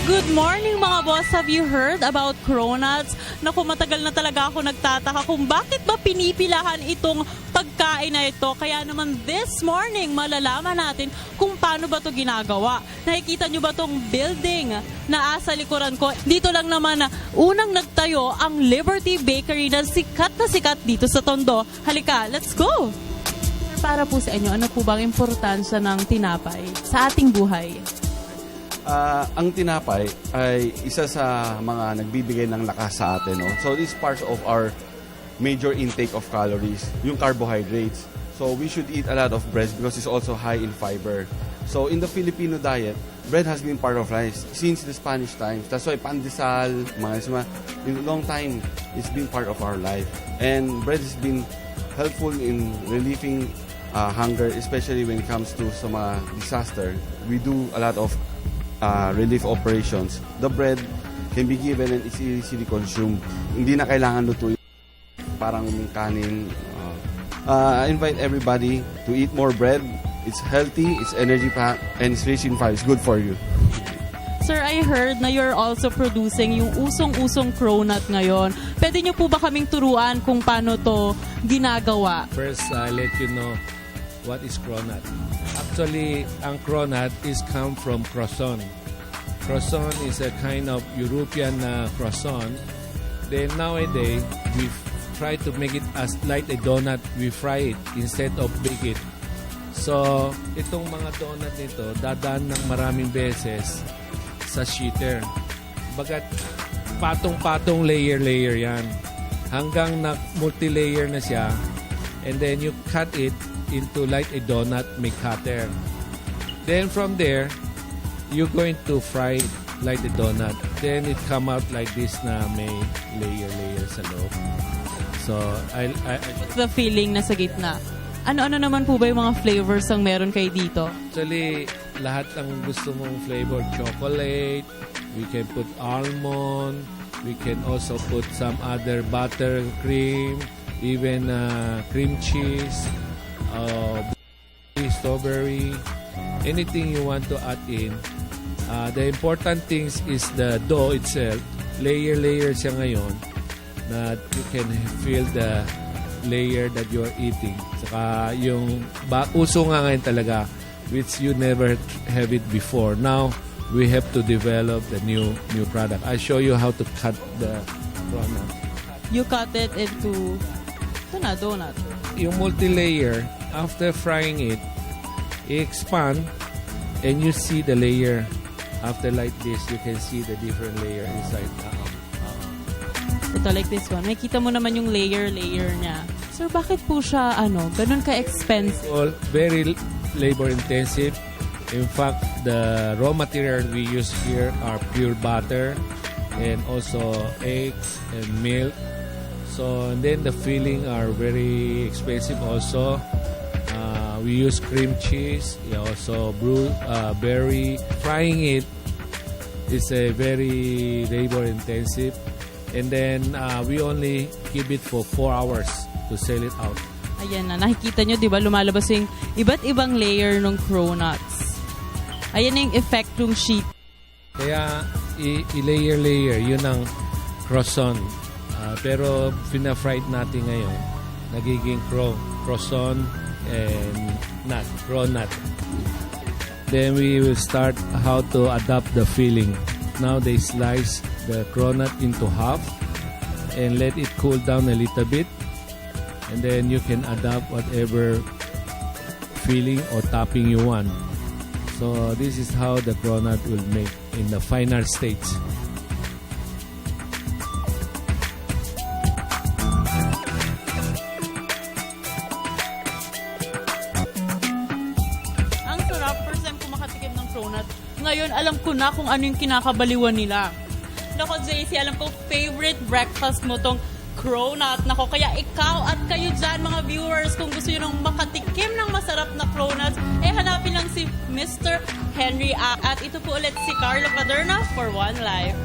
Good morning mga boss! Have you heard about cronuts? Naku, matagal na talaga ako nagtataka kung bakit ba pinipilahan itong pagkain na ito. Kaya naman this morning, malalaman natin kung paano ba ito ginagawa. Nakikita nyo ba itong building na asa likuran ko? Dito lang naman unang nagtayo ang Liberty Bakery na sikat dito sa Tondo. Halika, let's go! Para po sa inyo, ano po bang importansya ng tinapay sa ating buhay? Ang tinapay ay isa sa mga nagbibigay ng lakas sa atin. No? So this is part of our major intake of calories, yung carbohydrates. So we should eat a lot of bread because it's also high in fiber. So in the Filipino diet, bread has been part of life since the Spanish times. That's why pandesal, in a long time, it's been part of our life. And bread has been helpful in relieving hunger, especially when it comes to some disaster. We do a lot of relief operations. The bread can be given and it's easily consumed. Hindi na kailangan lutuin parang kanin. I invite everybody to eat more bread. It's healthy, it's energy packed, and it's rich in fiber. It's good for you. Sir, I heard na you're also producing yung usong-usong cronut ngayon. Pwede niyo po ba kaming turuan kung paano to ginagawa? First, I'll let you know what is cronut. Actually, ang cronut is come from croissant. Croissant is a kind of European croissant. Then nowadays, we try to make it as like a donut. We fry it instead of bake it. So, itong mga donut nito, dadaan ng maraming beses sa sheeter. Bagat patong-patong layer yan. Hanggang na multi-layer na siya. And then you cut it into like a donut, may cutter. Then from there, you're going to fry it like the donut. Then it come out like this na may layer sa loob. So, What's the feeling na sa gitna? Ano-ano naman po ba yung mga flavors ang meron kayo dito? Actually, lahat ng gusto mong flavor, chocolate, we can put almond, we can also put some other butter, cream, even cream cheese, strawberry, anything you want to add in. The important things is the dough itself. Layer siya ngayon na you can feel the layer that you're eating. Saka yung uso nga ngayon talaga, which you never have it before. Now, we have to develop the new product. I show you how to cut the cronut. You cut it into donut. Yung multi-layer, after frying it, expand and you see the layer. After like this, you can see the different layer inside. Ito like this one. Makita mo naman yung layer niya. Sir, bakit po siya ganun ka-expensive? Well, very labor intensive. In fact, the raw material we use here are pure butter and also eggs and milk. So, and then the filling are very expensive also. We use cream cheese, also berry. Frying it is a very labor intensive. And then we only keep it for 4 hours to sell it out. Ayan na, nakikita nyo, di ba, lumalabas yung iba't ibang layer ng cronuts. Ayan na yung effect ng sheet. Kaya, i-layer, yun ang croissant. Pero, fina-fried natin ngayon, nagiging croissant and cronut. Then, we will start how to adapt the filling. Now, they slice the cronut into half and let it cool down a little bit. And then you can adapt whatever filling or topping you want. So this is how the cronut will make in the final stage. Ang sarap. First time ko makatikim ng cronut. Ngayon, alam ko na kung ano yung kinakabaliwan nila. Nako, JC, alam ko favorite breakfast mo tong cronut. Nako, kaya ikaw at kayo dyan, mga viewers, kung gusto nyo nang makatikim ng masarap na cronuts, hanapin lang si Mr. Henry. At ito po ulit si Carlo Paderna for One Life.